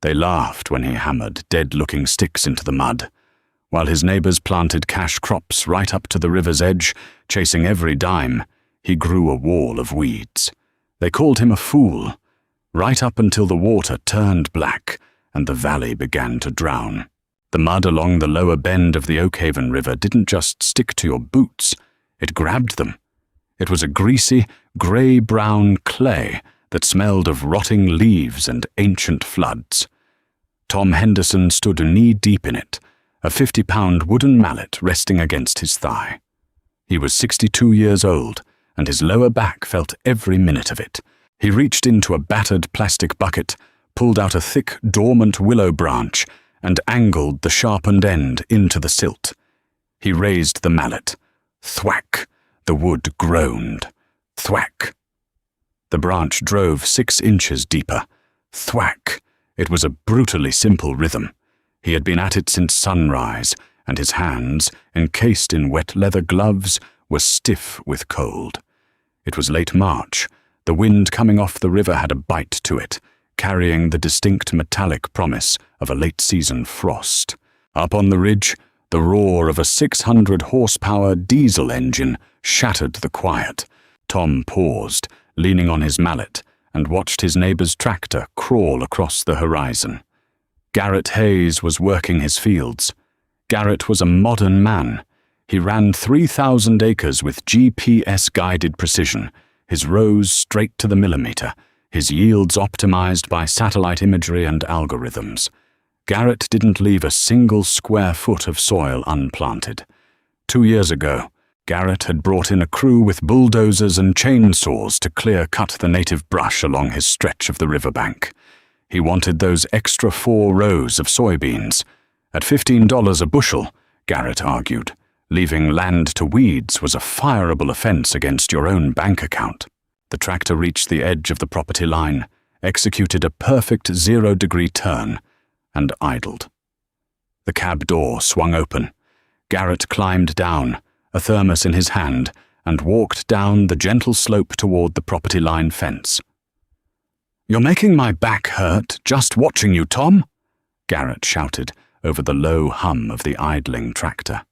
They laughed when he hammered dead-looking sticks into the mud, while his neighbors planted cash crops right up to the river's edge, chasing every dime. He grew a wall of weeds. They called him a fool, right up until the water turned black and the valley began to drown. The mud along the lower bend of the Oakhaven River didn't just stick to your boots, it grabbed them. It was a greasy, grey-brown clay that smelled of rotting leaves and ancient floods. Tom Henderson stood knee-deep in it, a 50-pound wooden mallet resting against his thigh. He was 62 years old, and his lower back felt every minute of it. He reached into a battered plastic bucket, pulled out a thick, dormant willow branch, and angled the sharpened end into the silt. He raised the mallet. Thwack! The wood groaned. Thwack! The branch drove 6 inches deeper. Thwack! It was a brutally simple rhythm. He had been at it since sunrise, and his hands, encased in wet leather gloves, were stiff with cold. It was late March. The wind coming off the river had a bite to it, carrying the distinct metallic promise of a late-season frost. Up on the ridge, the roar of a 600-horsepower diesel engine shattered the quiet. Tom paused, leaning on his mallet, and watched his neighbor's tractor crawl across the horizon. Garrett Hayes was working his fields. Garrett was a modern man. He ran 3,000 acres with GPS-guided precision, his rows straight to the millimeter, his yields optimized by satellite imagery and algorithms. Garrett didn't leave a single square foot of soil unplanted. 2 years ago, Garrett had brought in a crew with bulldozers and chainsaws to clear-cut the native brush along his stretch of the riverbank. He wanted those extra 4 rows of soybeans. At $15 a bushel, Garrett argued, leaving land to weeds was a fireable offense against your own bank account. The tractor reached the edge of the property line, executed a perfect 0-degree turn, and idled. The cab door swung open. Garrett climbed down, a thermos in his hand, and walked down the gentle slope toward the property line fence. "You're making my back hurt just watching you, Tom," Garrett shouted over the low hum of the idling tractor.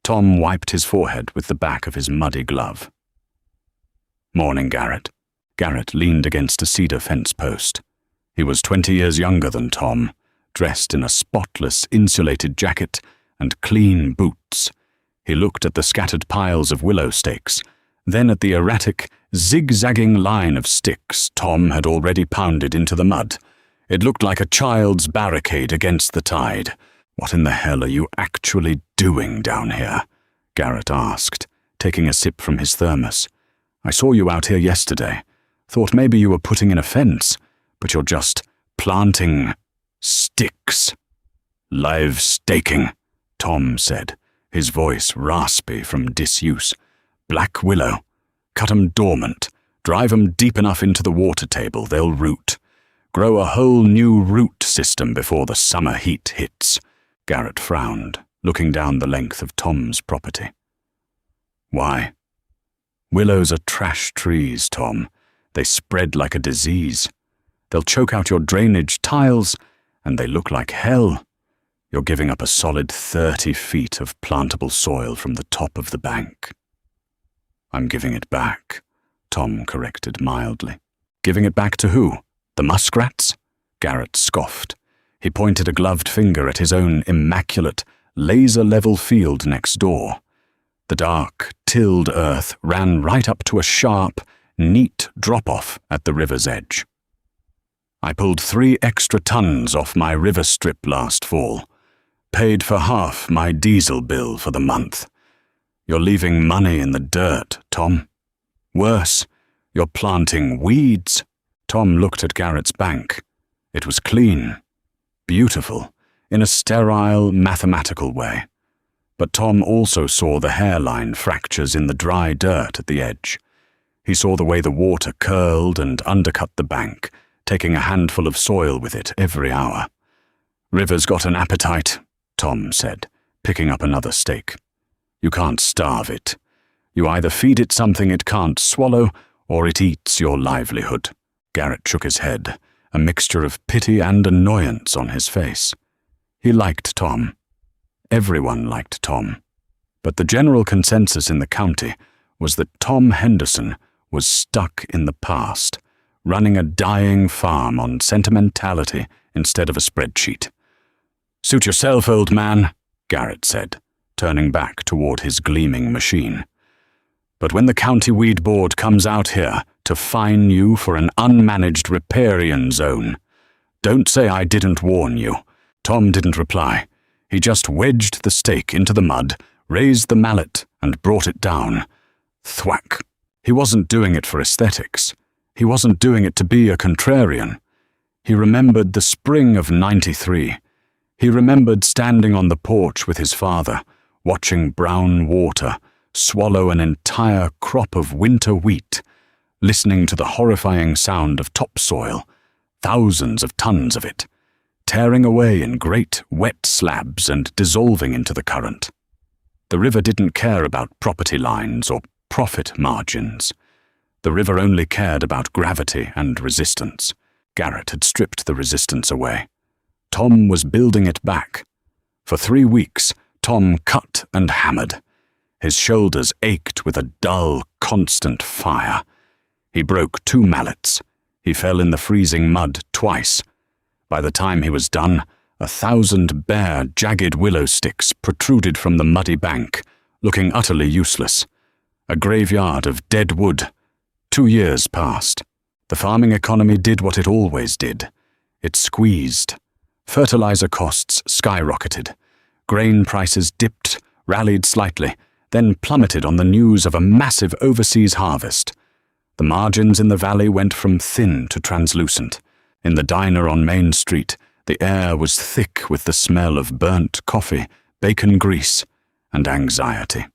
Tom wiped his forehead with the back of his muddy glove. "Morning, Garrett." Garrett leaned against a cedar fence post. He was 20 years younger than Tom, dressed in a spotless insulated jacket and clean boots. He looked at the scattered piles of willow stakes, then at the erratic, zigzagging line of sticks Tom had already pounded into the mud. It looked like a child's barricade against the tide. "What in the hell are you actually doing down here?" Garrett asked, taking a sip from his thermos. "I saw you out here yesterday. Thought maybe you were putting in a fence, but you're just planting sticks." "Live staking," Tom said, his voice raspy from disuse. "Black willow. Cut 'em dormant. Drive 'em deep enough into the water table, they'll root. Grow a whole new root system before the summer heat hits." Garrett frowned, looking down the length of Tom's property. "Why?" "Willows are trash trees, Tom. They spread like a disease. They'll choke out your drainage tiles, and they look like hell. You're giving up a solid 30 feet of plantable soil from the top of the bank." "I'm giving it back," Tom corrected mildly. "Giving it back to who? The muskrats?" Garrett scoffed. He pointed a gloved finger at his own immaculate, laser-level field next door. The dark, tilled earth ran right up to a sharp, neat drop-off at the river's edge. "I pulled 3 extra tons off my river strip last fall. Paid for half my diesel bill for the month. You're leaving money in the dirt, Tom. Worse, you're planting weeds." Tom looked at Garrett's bank. It was clean, beautiful, in a sterile, mathematical way. But Tom also saw the hairline fractures in the dry dirt at the edge. He saw the way the water curled and undercut the bank, taking a handful of soil with it every hour. "River's got an appetite," Tom said, picking up another stake. "You can't starve it. You either feed it something it can't swallow, or it eats your livelihood." Garrett shook his head, a mixture of pity and annoyance on his face. He liked Tom. Everyone liked Tom. But the general consensus in the county was that Tom Henderson was stuck in the past, running a dying farm on sentimentality instead of a spreadsheet. "Suit yourself, old man," Garrett said, turning back toward his gleaming machine. "But when the county weed board comes out here to fine you for an unmanaged riparian zone, don't say I didn't warn you." Tom didn't reply. He just wedged the stake into the mud, raised the mallet, and brought it down. Thwack. He wasn't doing it for aesthetics. He wasn't doing it to be a contrarian. He remembered the spring of '93. He remembered standing on the porch with his father, watching brown water swallow an entire crop of winter wheat, listening to the horrifying sound of topsoil, thousands of tons of it, tearing away in great wet slabs and dissolving into the current. The river didn't care about property lines or profit margins. The river only cared about gravity and resistance. Garrett had stripped the resistance away. Tom was building it back. For 3 weeks, Tom cut and hammered. His shoulders ached with a dull, constant fire. He broke 2 mallets. He fell in the freezing mud twice. By the time he was done, 1,000 bare, jagged willow sticks protruded from the muddy bank, looking utterly useless. A graveyard of dead wood. 2 years passed. The farming economy did what it always did. It squeezed. Fertilizer costs skyrocketed. Grain prices dipped, rallied slightly, then plummeted on the news of a massive overseas harvest. The margins in the valley went from thin to translucent. In the diner on Main Street, the air was thick with the smell of burnt coffee, bacon grease, and anxiety.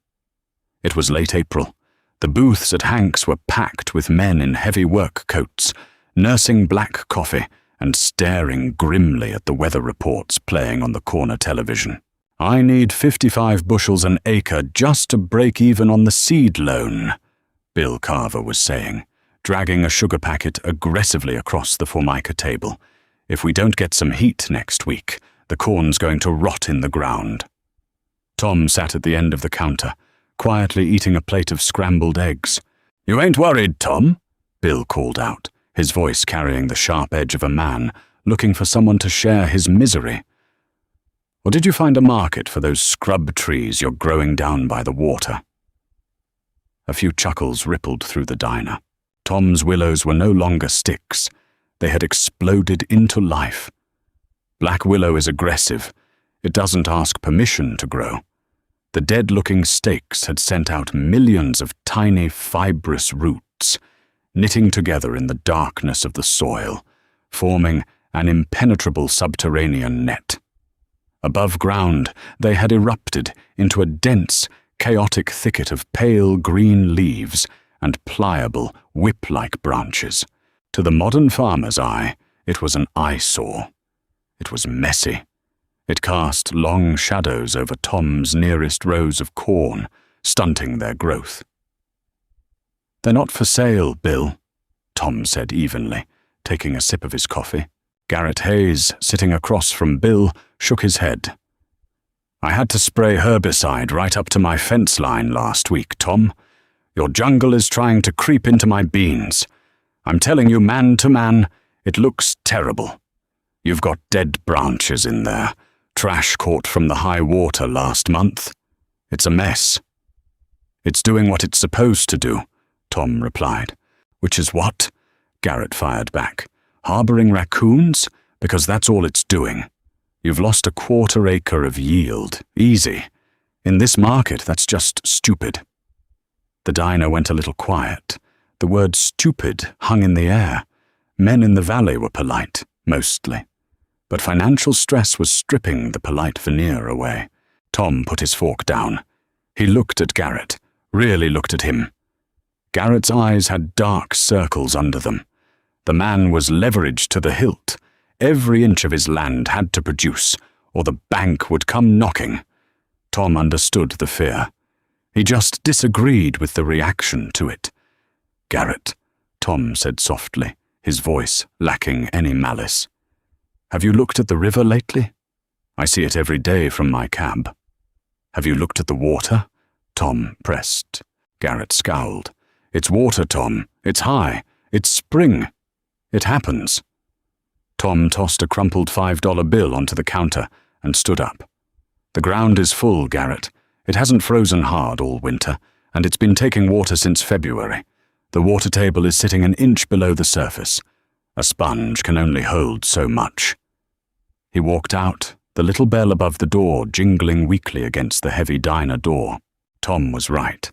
It was late April. The booths at Hank's were packed with men in heavy work coats, nursing black coffee and staring grimly at the weather reports playing on the corner television. "I need 55 bushels an acre just to break even on the seed loan," Bill Carver was saying, dragging a sugar packet aggressively across the Formica table. "If we don't get some heat next week, the corn's going to rot in the ground." Tom sat at the end of the counter, quietly eating a plate of scrambled eggs. "You ain't worried, Tom?" Bill called out, his voice carrying the sharp edge of a man looking for someone to share his misery. "Or did you find a market for those scrub trees you're growing down by the water?" A few chuckles rippled through the diner. Tom's willows were no longer sticks. They had exploded into life. Black willow is aggressive. It doesn't ask permission to grow. The dead-looking stakes had sent out millions of tiny, fibrous roots, knitting together in the darkness of the soil, forming an impenetrable subterranean net. Above ground, they had erupted into a dense, chaotic thicket of pale green leaves and pliable, whip-like branches. To the modern farmer's eye, it was an eyesore. It was messy. It cast long shadows over Tom's nearest rows of corn, stunting their growth. "They're not for sale, Bill," Tom said evenly, taking a sip of his coffee. Garrett Hayes, sitting across from Bill, shook his head. "I had to spray herbicide right up to my fence line last week, Tom. Your jungle is trying to creep into my beans. I'm telling you, man to man, it looks terrible. You've got dead branches in there, trash caught from the high water last month. It's a mess." "It's doing what it's supposed to do," Tom replied. "Which is what?" Garrett fired back. "Harboring raccoons? Because that's all it's doing. You've lost a 1/4 acre of yield. Easy. In this market, that's just stupid." The diner went a little quiet. The word stupid hung in the air. Men in the valley were polite, mostly. But financial stress was stripping the polite veneer away. Tom put his fork down. He looked at Garrett, really looked at him. Garrett's eyes had dark circles under them. The man was leveraged to the hilt. Every inch of his land had to produce, or the bank would come knocking. Tom understood the fear. He just disagreed with the reaction to it. "Garrett," Tom said softly, his voice lacking any malice. "Have you looked at the river lately? I see it every day from my cab." "Have you looked at the water?" Tom pressed. Garrett scowled. "It's water, Tom. It's high. It's spring. It happens." Tom tossed a crumpled $5 bill onto the counter and stood up. "The ground is full, Garrett. It hasn't frozen hard all winter, and it's been taking water since February. The water table is sitting an inch below the surface. A sponge can only hold so much." He walked out, the little bell above the door jingling weakly against the heavy diner door. Tom was right.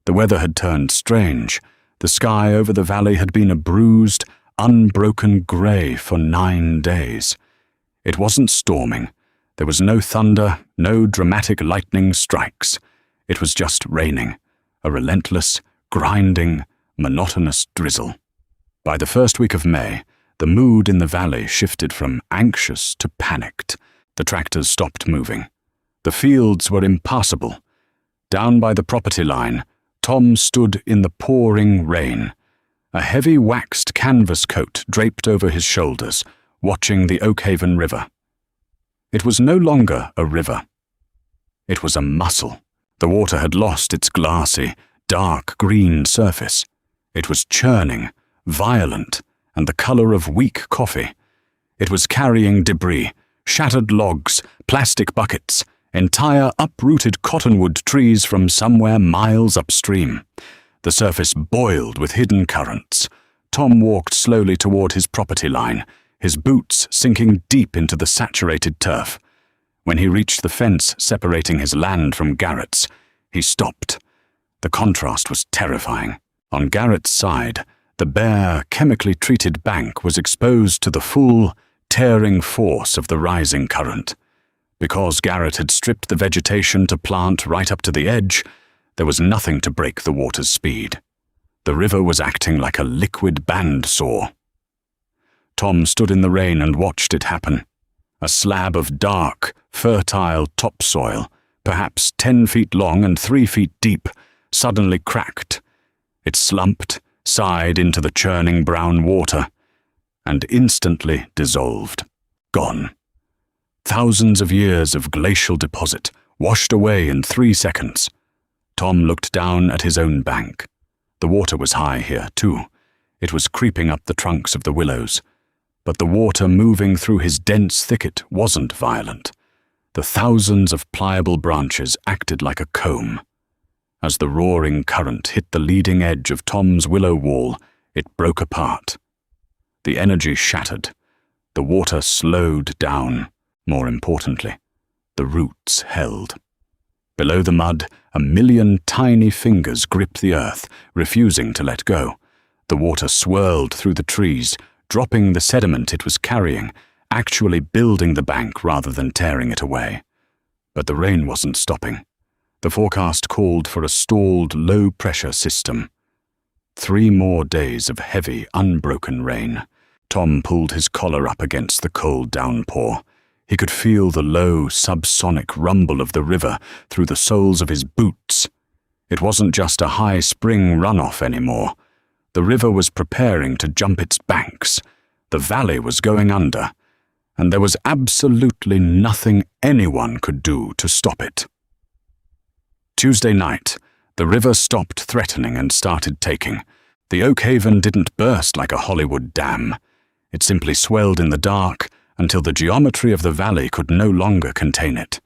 The weather had turned strange. The sky over the valley had been a bruised, unbroken grey for 9 days. It wasn't storming. There was no thunder, no dramatic lightning strikes. It was just raining, a relentless, grinding, monotonous drizzle. By the first week of May, the mood in the valley shifted from anxious to panicked. The tractors stopped moving. The fields were impassable. Down by the property line, Tom stood in the pouring rain, a heavy waxed canvas coat draped over his shoulders, watching the Oakhaven River. It was no longer a river. It was a muscle. The water had lost its glassy, dark green surface. It was churning, violent, and the color of weak coffee. It was carrying debris, shattered logs, plastic buckets, entire uprooted cottonwood trees from somewhere miles upstream. The surface boiled with hidden currents. Tom walked slowly toward his property line, his boots sinking deep into the saturated turf. When he reached the fence separating his land from Garrett's, he stopped. The contrast was terrifying. On Garrett's side, the bare, chemically treated bank was exposed to the full, tearing force of the rising current. Because Garrett had stripped the vegetation to plant right up to the edge, there was nothing to break the water's speed. The river was acting like a liquid bandsaw. Tom stood in the rain and watched it happen. A slab of dark, fertile topsoil, perhaps 10 feet long and 3 feet deep, suddenly cracked. It slumped, sighed into the churning brown water, and instantly dissolved. Gone. Thousands of years of glacial deposit, washed away in 3 seconds. Tom looked down at his own bank. The water was high here, too. It was creeping up the trunks of the willows. But the water moving through his dense thicket wasn't violent. The thousands of pliable branches acted like a comb. As the roaring current hit the leading edge of Tom's willow wall, it broke apart. The energy shattered. The water slowed down. More importantly, the roots held. Below the mud, a million tiny fingers gripped the earth, refusing to let go. The water swirled through the trees, dropping the sediment it was carrying, actually building the bank rather than tearing it away. But the rain wasn't stopping. The forecast called for a stalled low-pressure system. 3 more days of heavy, unbroken rain. Tom pulled his collar up against the cold downpour. He could feel the low, subsonic rumble of the river through the soles of his boots. It wasn't just a high spring runoff anymore. The river was preparing to jump its banks. The valley was going under, and there was absolutely nothing anyone could do to stop it. Tuesday night, the river stopped threatening and started taking. The Oakhaven didn't burst like a Hollywood dam. It simply swelled in the dark until the geometry of the valley could no longer contain it.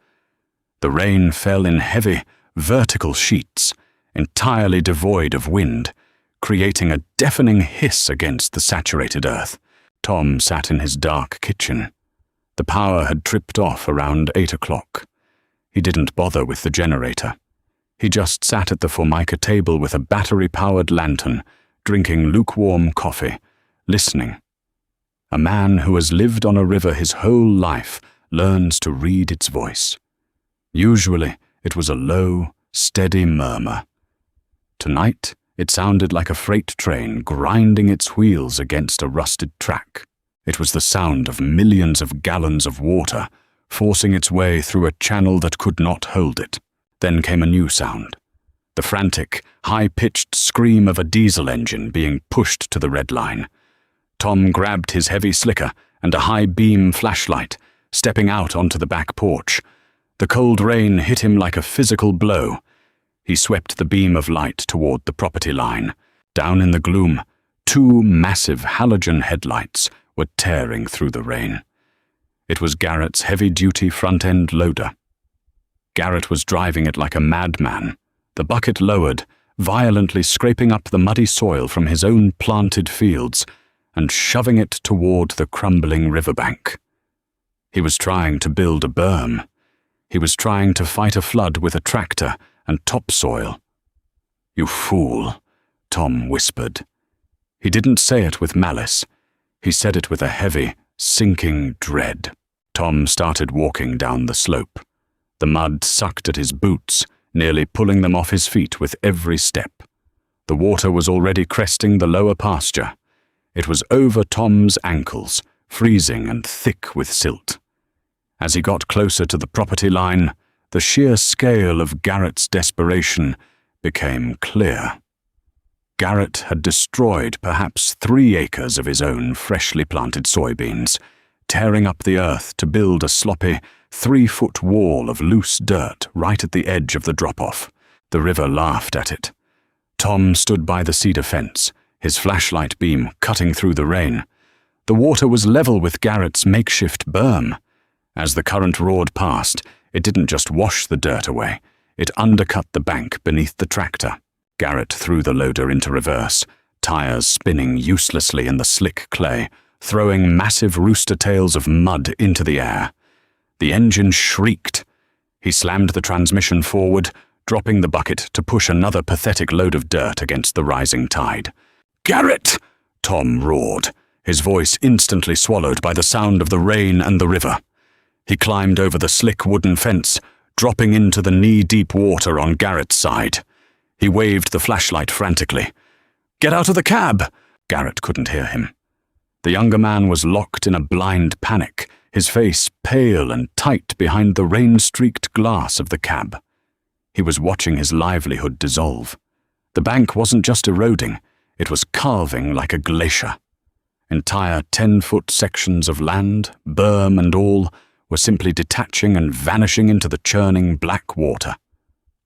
The rain fell in heavy, vertical sheets, entirely devoid of wind, creating a deafening hiss against the saturated earth. Tom sat in his dark kitchen. The power had tripped off around 8 o'clock. He didn't bother with the generator. He just sat at the Formica table with a battery-powered lantern, drinking lukewarm coffee, listening. A man who has lived on a river his whole life learns to read its voice. Usually, it was a low, steady murmur. Tonight, it sounded like a freight train grinding its wheels against a rusted track. It was the sound of millions of gallons of water forcing its way through a channel that could not hold it. Then came a new sound. The frantic, high-pitched scream of a diesel engine being pushed to the red line. Tom grabbed his heavy slicker and a high-beam flashlight, stepping out onto the back porch. The cold rain hit him like a physical blow. He swept the beam of light toward the property line. Down in the gloom, 2 massive halogen headlights were tearing through the rain. It was Garrett's heavy-duty front-end loader. Garrett was driving it like a madman, the bucket lowered, violently scraping up the muddy soil from his own planted fields and shoving it toward the crumbling riverbank. He was trying to build a berm. He was trying to fight a flood with a tractor and topsoil. "You fool," Tom whispered. He didn't say it with malice. He said it with a heavy, sinking dread. Tom started walking down the slope. The mud sucked at his boots, nearly pulling them off his feet with every step. The water was already cresting the lower pasture. It was over Tom's ankles, freezing and thick with silt. As he got closer to the property line, the sheer scale of Garrett's desperation became clear. Garrett had destroyed perhaps 3 acres of his own freshly planted soybeans, tearing up the earth to build a sloppy 3-foot wall of loose dirt right at the edge of the drop-off. The river laughed at it. Tom stood by the cedar fence, his flashlight beam cutting through the rain. The water was level with Garrett's makeshift berm. As the current roared past, it didn't just wash the dirt away, it undercut the bank beneath the tractor. Garrett threw the loader into reverse, tires spinning uselessly in the slick clay, throwing massive rooster tails of mud into the air. The engine shrieked. He slammed the transmission forward, dropping the bucket to push another pathetic load of dirt against the rising tide. "Garrett!" Tom roared, his voice instantly swallowed by the sound of the rain and the river. He climbed over the slick wooden fence, dropping into the knee-deep water on Garrett's side. He waved the flashlight frantically. "Get out of the cab!" Garrett couldn't hear him. The younger man was locked in a blind panic, his face pale and tight behind the rain-streaked glass of the cab. He was watching his livelihood dissolve. The bank wasn't just eroding, it was calving like a glacier. Entire 10-foot sections of land, berm and all, were simply detaching and vanishing into the churning black water.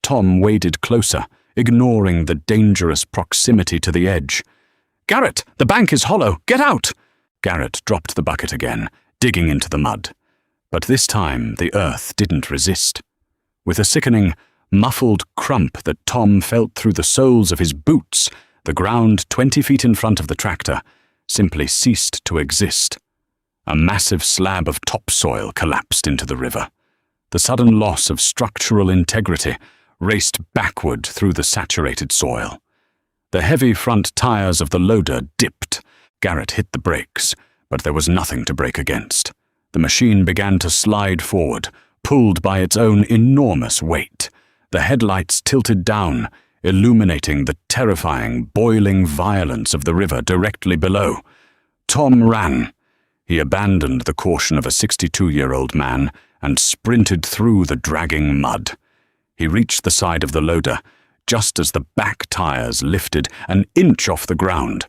Tom waded closer, ignoring the dangerous proximity to the edge. "Garrett, the bank is hollow! Get out!" Garrett dropped the bucket again, digging into the mud. But this time the earth didn't resist. With a sickening, muffled crump that Tom felt through the soles of his boots, the ground 20 feet in front of the tractor simply ceased to exist. A massive slab of topsoil collapsed into the river. The sudden loss of structural integrity raced backward through the saturated soil. The heavy front tires of the loader dipped. Garrett hit the brakes, but there was nothing to brake against. The machine began to slide forward, pulled by its own enormous weight. The headlights tilted down, illuminating the terrifying, boiling violence of the river directly below. Tom ran. He abandoned the caution of a 62-year-old man and sprinted through the dragging mud. He reached the side of the loader, just as the back tires lifted an inch off the ground.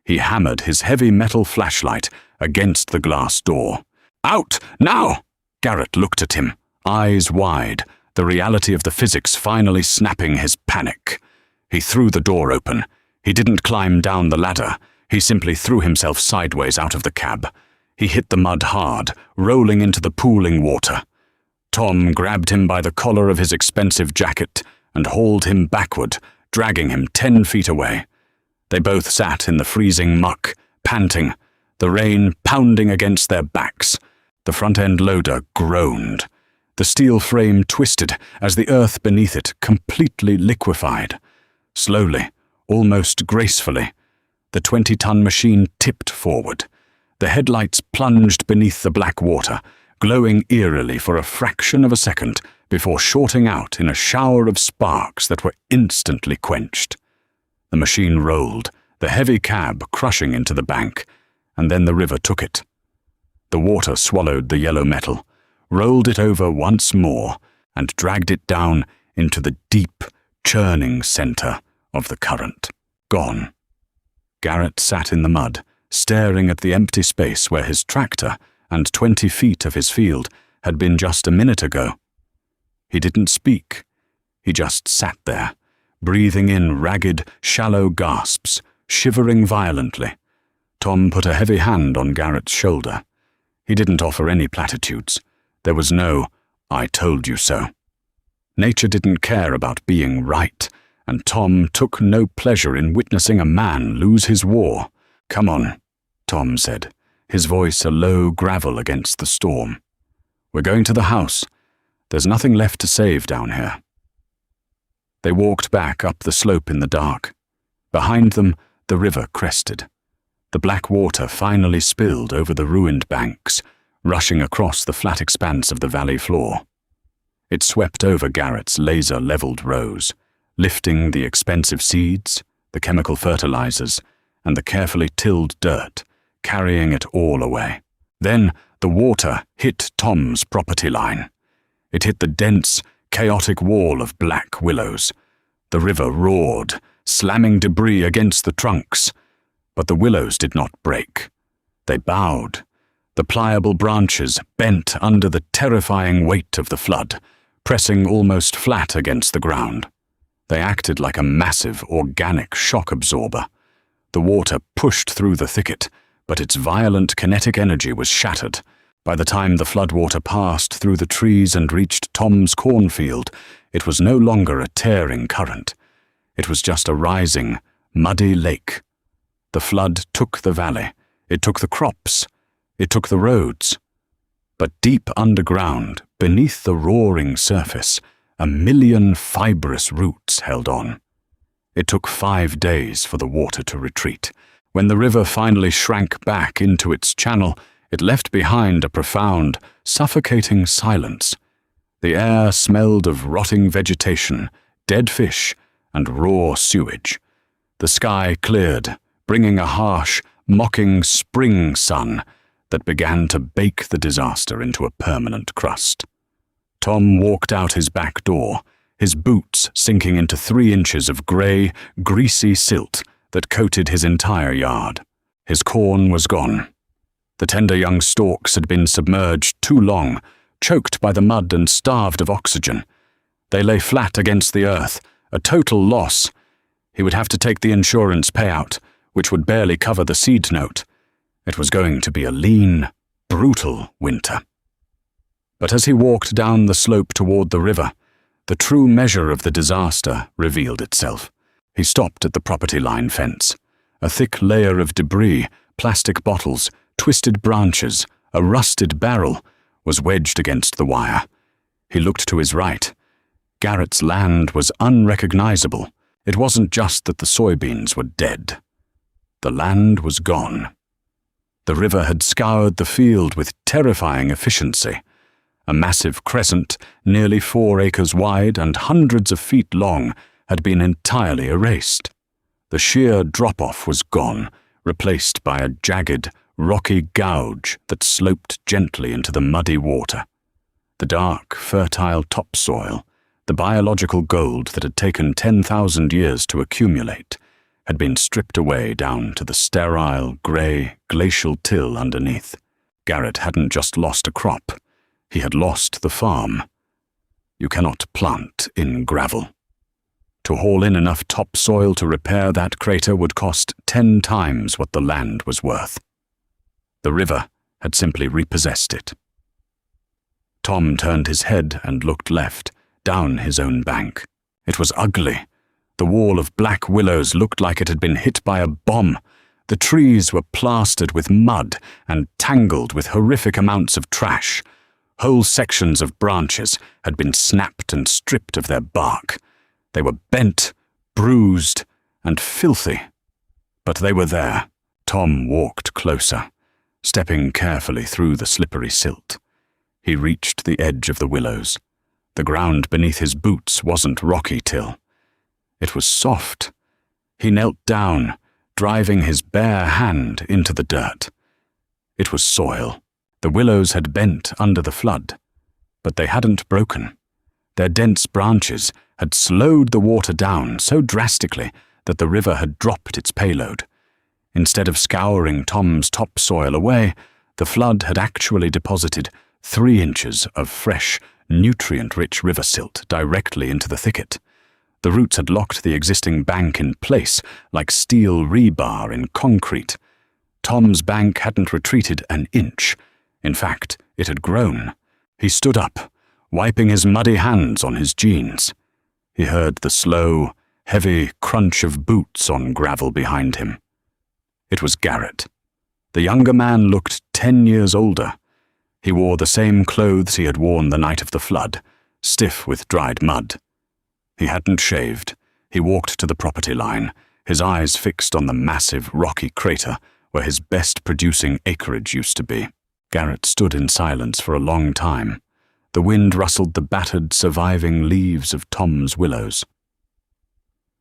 He hammered his heavy metal flashlight against the glass door. "Out, now!" Garrett looked at him, eyes wide, the reality of the physics finally snapping his panic. He threw the door open. He didn't climb down the ladder. He simply threw himself sideways out of the cab. He hit the mud hard, rolling into the pooling water. Tom grabbed him by the collar of his expensive jacket and hauled him backward, dragging him 10 feet away. They both sat in the freezing muck, panting, the rain pounding against their backs. The front-end loader groaned. The steel frame twisted as the earth beneath it completely liquefied. Slowly, almost gracefully, the 20-ton machine tipped forward. The headlights plunged beneath the black water, glowing eerily for a fraction of a second before shorting out in a shower of sparks that were instantly quenched. The machine rolled, the heavy cab crushing into the bank, and then the river took it. The water swallowed the yellow metal, rolled it over once more, and dragged it down into the deep, churning center of the current. Gone. Garrett sat in the mud, staring at the empty space where his tractor and 20 feet of his field had been just a minute ago. He didn't speak. He just sat there, breathing in ragged, shallow gasps, shivering violently. Tom put a heavy hand on Garrett's shoulder. He didn't offer any platitudes. There was no, "I told you so." Nature didn't care about being right, and Tom took no pleasure in witnessing a man lose his war. "Come on," Tom said, his voice a low gravel against the storm. "We're going to the house. There's nothing left to save down here." They walked back up the slope in the dark. Behind them, the river crested. The black water finally spilled over the ruined banks, rushing across the flat expanse of the valley floor. It swept over Garrett's laser-leveled rows, lifting the expensive seeds, the chemical fertilizers, and the carefully tilled dirt, carrying it all away. Then the water hit Tom's property line. It hit the dense, chaotic wall of black willows. The river roared, slamming debris against the trunks. But the willows did not break. They bowed. The pliable branches bent under the terrifying weight of the flood, pressing almost flat against the ground. They acted like a massive, organic shock absorber. The water pushed through the thicket, but its violent kinetic energy was shattered. By the time the floodwater passed through the trees and reached Tom's cornfield, it was no longer a tearing current. It was just a rising, muddy lake. The flood took the valley. It took the crops. It took the roads. But deep underground, beneath the roaring surface, a million fibrous roots held on. It took 5 days for the water to retreat. When the river finally shrank back into its channel, it left behind a profound, suffocating silence. The air smelled of rotting vegetation, dead fish, and raw sewage. The sky cleared, bringing a harsh, mocking spring sun that began to bake the disaster into a permanent crust. Tom walked out his back door, his boots sinking into 3 inches of grey, greasy silt that coated his entire yard. His corn was gone. The tender young stalks had been submerged too long, choked by the mud and starved of oxygen. They lay flat against the earth, a total loss. He would have to take the insurance payout, which would barely cover the seed note. It was going to be a lean, brutal winter. But as he walked down the slope toward the river, the true measure of the disaster revealed itself. He stopped at the property line fence. A thick layer of debris, plastic bottles, twisted branches, a rusted barrel, was wedged against the wire. He looked to his right. Garrett's land was unrecognizable. It wasn't just that the soybeans were dead. The land was gone. The river had scoured the field with terrifying efficiency. A massive crescent, nearly 4 acres wide and hundreds of feet long, had been entirely erased. The sheer drop-off was gone, replaced by a jagged, rocky gouge that sloped gently into the muddy water. The dark, fertile topsoil, the biological gold that had taken 10,000 years to accumulate, had been stripped away down to the sterile, grey, glacial till underneath. Garrett hadn't just lost a crop. He had lost the farm. You cannot plant in gravel. To haul in enough topsoil to repair that crater would cost 10 times what the land was worth. The river had simply repossessed it. Tom turned his head and looked left, down his own bank. It was ugly. The wall of black willows looked like it had been hit by a bomb. The trees were plastered with mud and tangled with horrific amounts of trash. Whole sections of branches had been snapped and stripped of their bark. They were bent, bruised, and filthy. But they were there. Tom walked closer, stepping carefully through the slippery silt. He reached the edge of the willows. The ground beneath his boots wasn't rocky till. It was soft. He knelt down, driving his bare hand into the dirt. It was soil. The willows had bent under the flood, but they hadn't broken. Their dense branches had slowed the water down so drastically that the river had dropped its payload. Instead of scouring Tom's topsoil away, the flood had actually deposited 3 inches of fresh, nutrient-rich river silt directly into the thicket. The roots had locked the existing bank in place like steel rebar in concrete. Tom's bank hadn't retreated an inch. In fact, it had grown. He stood up, wiping his muddy hands on his jeans. He heard the slow, heavy crunch of boots on gravel behind him. It was Garrett. The younger man looked 10 years older. He wore the same clothes he had worn the night of the flood, stiff with dried mud. He hadn't shaved. He walked to the property line, his eyes fixed on the massive rocky crater where his best-producing acreage used to be. Garrett stood in silence for a long time. The wind rustled the battered, surviving leaves of Tom's willows.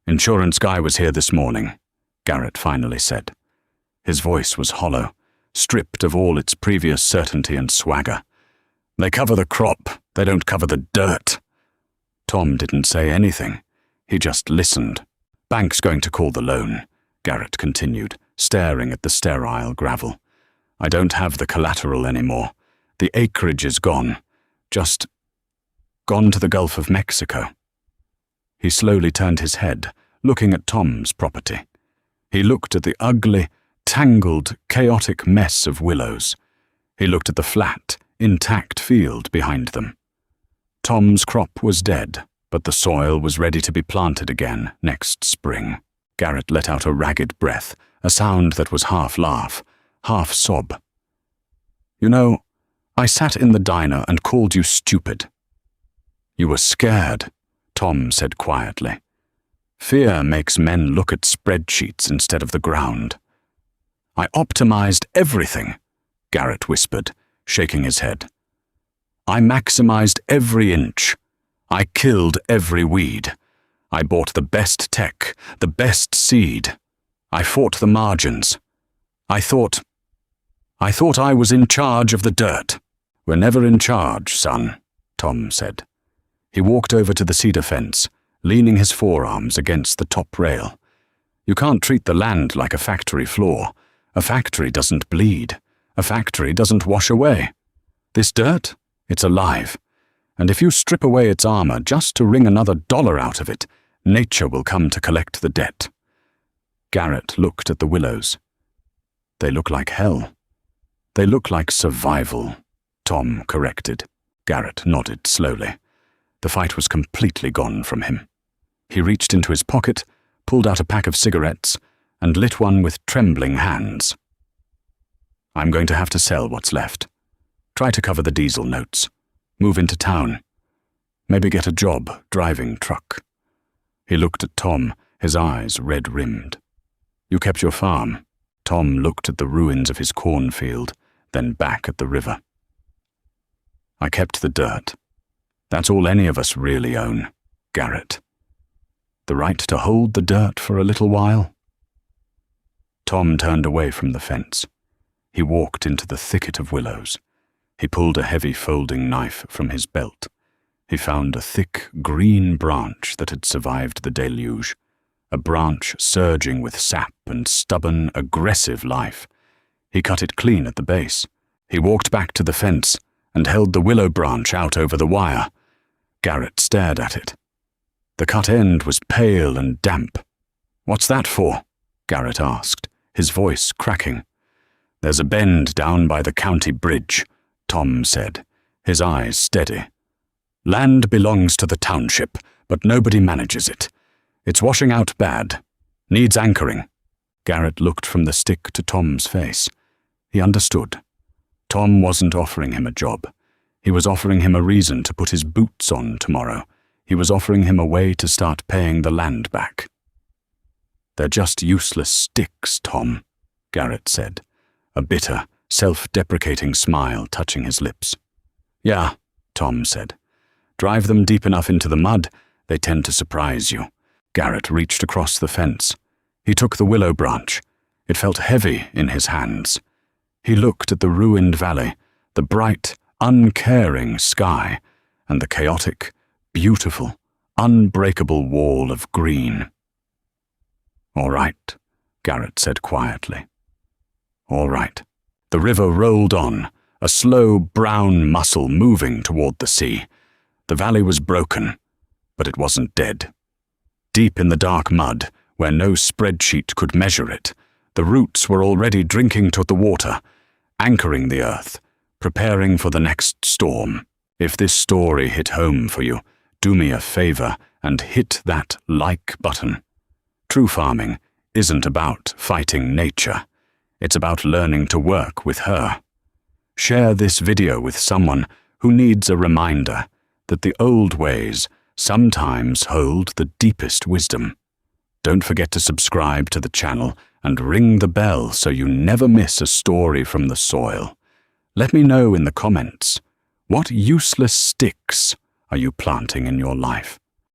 "Insurance guy was here this morning," Garrett finally said. His voice was hollow, stripped of all its previous certainty and swagger. "They cover the crop, they don't cover the dirt." Tom didn't say anything. He just listened. "Bank's going to call the loan," Garrett continued, staring at the sterile gravel. "I don't have the collateral anymore. The acreage is gone. Just gone to the Gulf of Mexico." He slowly turned his head, looking at Tom's property. He looked at the ugly, tangled, chaotic mess of willows. He looked at the flat, intact field behind them. Tom's crop was dead, but the soil was ready to be planted again next spring. Garrett let out a ragged breath, a sound that was half laugh, half sob. "You know, I sat in the diner and called you stupid." "You were scared," Tom said quietly. "Fear makes men look at spreadsheets instead of the ground." "I optimized everything," Garrett whispered, shaking his head. "I maximized every inch. I killed every weed. I bought the best tech, the best seed. I fought the margins. I thought I was in charge of the dirt." "We're never in charge, son," Tom said. He walked over to the cedar fence, leaning his forearms against the top rail. "You can't treat the land like a factory floor. A factory doesn't bleed. A factory doesn't wash away. This dirt, it's alive. And if you strip away its armor just to wring another dollar out of it, nature will come to collect the debt." Garrett looked at the willows. "They look like hell." "They look like survival," Tom corrected. Garrett nodded slowly. The fight was completely gone from him. He reached into his pocket, pulled out a pack of cigarettes, and lit one with trembling hands. "I'm going to have to sell what's left. Try to cover the diesel notes. Move into town. Maybe get a job driving truck." He looked at Tom, his eyes red-rimmed. "You kept your farm." Tom looked at the ruins of his cornfield, then back at the river. "I kept the dirt. That's all any of us really own, Garrett. The right to hold the dirt for a little while." Tom turned away from the fence. He walked into the thicket of willows. He pulled a heavy folding knife from his belt. He found a thick, green branch that had survived the deluge, a branch surging with sap and stubborn, aggressive life. He cut it clean at the base. He walked back to the fence and held the willow branch out over the wire. Garrett stared at it. The cut end was pale and damp. "What's that for?" Garrett asked, his voice cracking. "There's a bend down by the county bridge," Tom said, his eyes steady. "Land belongs to the township, but nobody manages it. It's washing out bad. Needs anchoring." Garrett looked from the stick to Tom's face. He understood. Tom wasn't offering him a job. He was offering him a reason to put his boots on tomorrow. He was offering him a way to start paying the land back. "They're just useless sticks, Tom," Garrett said, a bitter, self-deprecating smile touching his lips. "Yeah," Tom said. "Drive them deep enough into the mud, they tend to surprise you." Garrett reached across the fence. He took the willow branch. It felt heavy in his hands. He looked at the ruined valley, the bright, uncaring sky, and the chaotic, beautiful, unbreakable wall of green. "All right," Garrett said quietly. All right. The river rolled on, a slow brown muscle moving toward the sea. The valley was broken, but it wasn't dead. Deep in the dark mud, where no spreadsheet could measure it, the roots were already drinking to the water, anchoring the earth, preparing for the next storm. If this story hit home for you, do me a favor and hit that like button. True farming isn't about fighting nature. It's about learning to work with her. Share this video with someone who needs a reminder that the old ways sometimes hold the deepest wisdom. Don't forget to subscribe to the channel and ring the bell so you never miss a story from the soil. Let me know in the comments, what useless sticks are you planting in your life?